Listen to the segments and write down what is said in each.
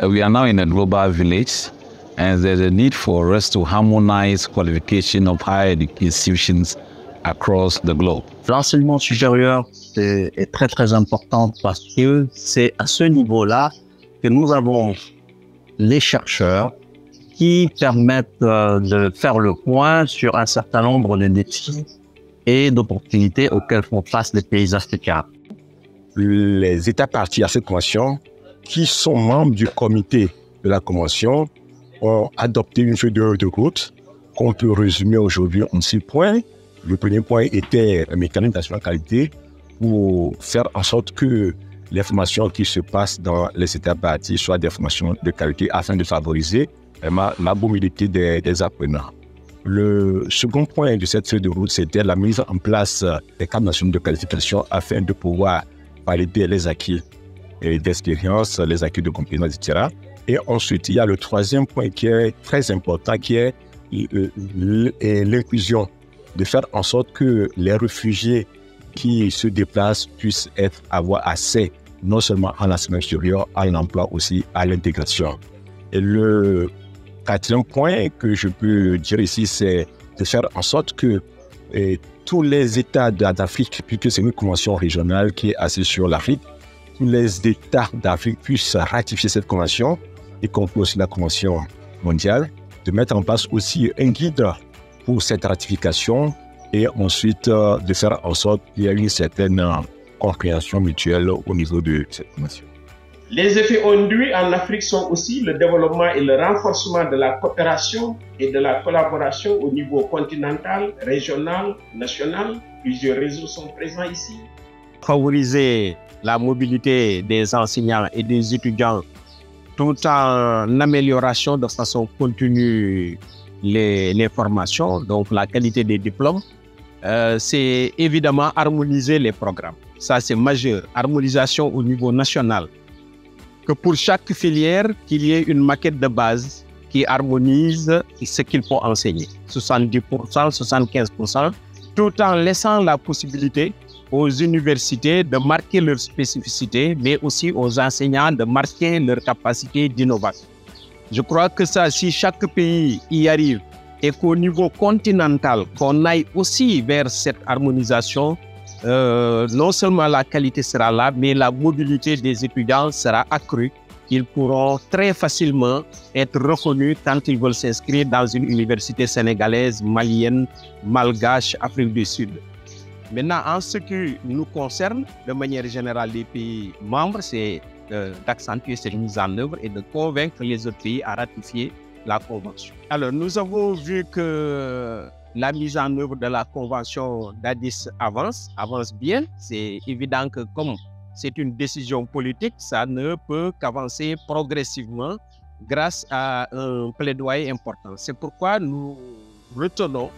We are now in a global village, and there's a need for us to harmonize qualification of higher institutions across the globe. L'enseignement supérieur est très très important parce que c'est à ce niveau-là que nous avons les chercheurs qui permettent de faire le point sur un certain nombre de défis et d'opportunités auxquelles font face les pays africains. Les États partis à cette convention, qui sont membres du comité de la convention, ont adopté une feuille de route qu'on peut résumer aujourd'hui en 6 points. Le premier point était un mécanisme d'assurance qualité pour faire en sorte que les formations qui se passent dans les États partis soient des formations de qualité afin de favoriser la mobilité des apprenants. Le second point de cette feuille de route, c'était la mise en place des cadres nationaux de qualification afin de pouvoir valider les acquis d'expérience, les acquis de compétences, etc. Et ensuite, il y a le troisième point qui est très important, qui est l'inclusion, de faire en sorte que les réfugiés qui se déplacent puissent avoir accès non seulement à l'enseignement supérieur, à l'emploi, aussi à l'intégration. Et le quatrième point que je peux dire ici, c'est de faire en sorte que tous les États d'Afrique, puisque c'est une convention régionale qui est assise sur l'Afrique, tous les États d'Afrique puissent ratifier cette convention, y compris aussi la convention mondiale, de mettre en place aussi un guide pour cette ratification et ensuite de faire en sorte qu'il y ait une certaine compréhension mutuelle au niveau de cette convention. Les effets induits en Afrique sont aussi le développement et le renforcement de la coopération et de la collaboration au niveau continental, régional, national. Plusieurs réseaux sont présents ici. Favoriser la mobilité des enseignants et des étudiants tout en amélioration de façon continue les formations, donc la qualité des diplômes, c'est évidemment harmoniser les programmes. Ça, c'est majeur. Harmonisation au niveau national. Que pour chaque filière, qu'il y ait une maquette de base qui harmonise ce qu'il faut enseigner. 70%, 75%, tout en laissant la possibilité aux universités de marquer leur spécificité, mais aussi aux enseignants de marquer leur capacité d'innovation. Je crois que ça, si chaque pays y arrive et qu'au niveau continental, qu'on aille aussi vers cette harmonisation, non seulement la qualité sera là, mais la mobilité des étudiants sera accrue. Ils pourront très facilement être reconnus quand ils veulent s'inscrire dans une université sénégalaise, malienne, malgache, Afrique du Sud. Maintenant, en ce qui nous concerne, de manière générale, les pays membres, c'est d'accentuer cette mise en œuvre et de convaincre les autres pays à ratifier la Convention. Alors, nous avons vu que la mise en œuvre de la Convention d'Addis avance bien. C'est évident que comme c'est une décision politique, ça ne peut qu'avancer progressivement grâce à un plaidoyer important. C'est pourquoi nous retenons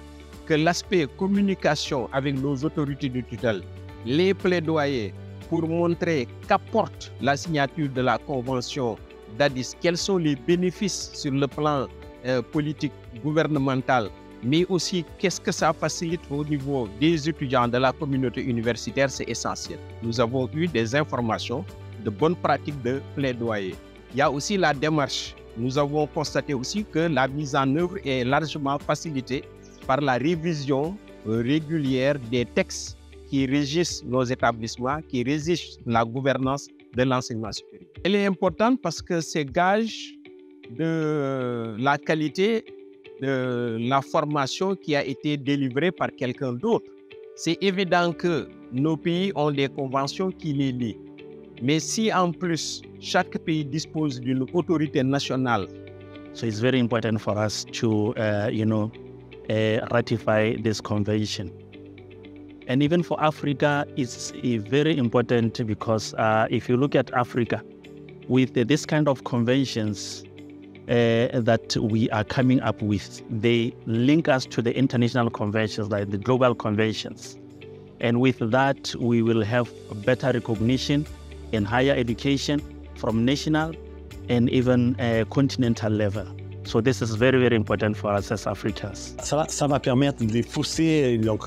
que l'aspect communication avec nos autorités de tutelle, les plaidoyers pour montrer qu'apporte la signature de la Convention d'Addis, quels sont les bénéfices sur le plan politique, gouvernemental, mais aussi qu'est-ce que ça facilite au niveau des étudiants de la communauté universitaire, c'est essentiel. Nous avons eu des informations de bonnes pratiques de plaidoyer. Il y a aussi la démarche. Nous avons constaté aussi que la mise en œuvre est largement facilitée par la révision régulière des textes qui régissent nos établissements, qui régissent la gouvernance de l'enseignement supérieur. Elle est importante parce que c'est gage de la qualité de la formation qui a été délivrée par quelqu'un d'autre. C'est évident que nos pays ont des conventions qui les lient. Mais si en plus, chaque pays dispose d'une autorité nationale. So it's very important for us to, ratify this convention. And even for Africa, it's very important because if you look at Africa, with this kind of conventions that we are coming up with, they link us to the international conventions, like the global conventions. And with that, we will have better recognition in higher education from national and even continental level. So this is very, very important for us as Africans. Ça va permettre de pousser donc,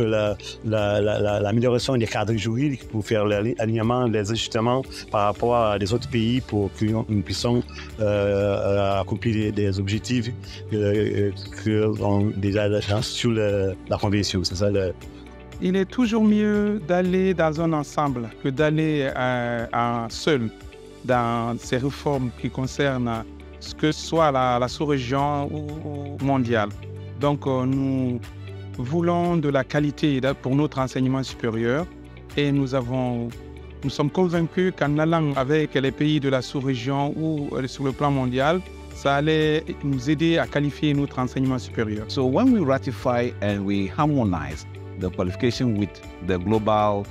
l'amélioration des cadres juridiques pour faire l'alignement, les ajustements par rapport à des autres pays pour que nous puissions accomplir des objectifs que ont déjà sur la convention. C'est ça Il est toujours mieux d'aller dans un ensemble que d'aller seul dans ces réformes qui concernent ce que soit la sous-région ou mondiale. Donc, nous voulons de la qualité pour notre enseignement supérieur et nous sommes convaincus qu'en allant avec les pays de la sous-région ou sur le plan mondial, ça allait nous aider à qualifier notre enseignement supérieur. So when we ratify and we harmonize the qualification with the global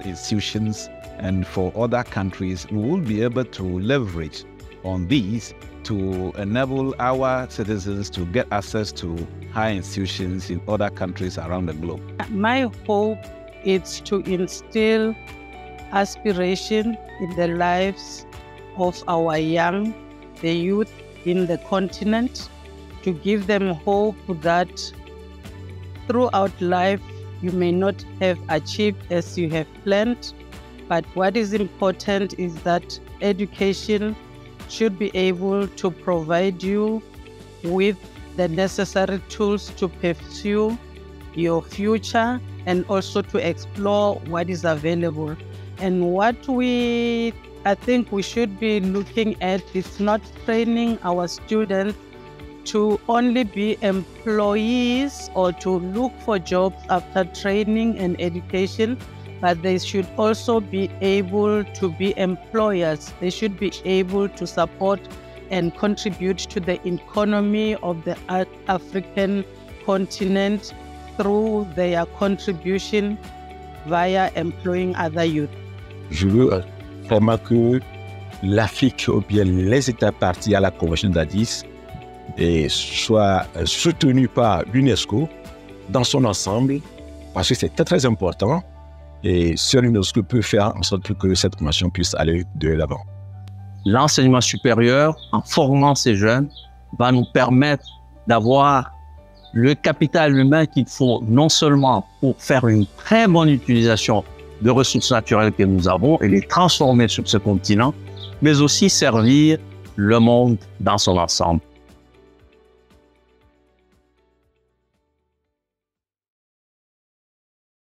institutions and for other countries, we will be able to leverage on these to enable our citizens to get access to higher institutions in other countries around the globe. My hope is to instill aspiration in the lives of our young, the youth in the continent, to give them hope that throughout life you may not have achieved as you have planned, but what is important is that education should be able to provide you with the necessary tools to pursue your future and also to explore what is available. And what I think we should be looking at is not training our students to only be employees or to look for jobs after training and education, but they should also be able to be employers. They should be able to support and contribute to the economy of the African continent through their contribution via employing other youth. Je veux vraiment que l'Afrique ou bien les États partis à la Convention d'Addis soient soutenus par l'UNESCO dans son ensemble, parce que c'est très très important. Et seul l'UNESCO peut faire en sorte que cette convention puisse aller de l'avant. L'enseignement supérieur, en formant ces jeunes, va nous permettre d'avoir le capital humain qu'il faut non seulement pour faire une très bonne utilisation de ressources naturelles que nous avons et les transformer sur ce continent, mais aussi servir le monde dans son ensemble.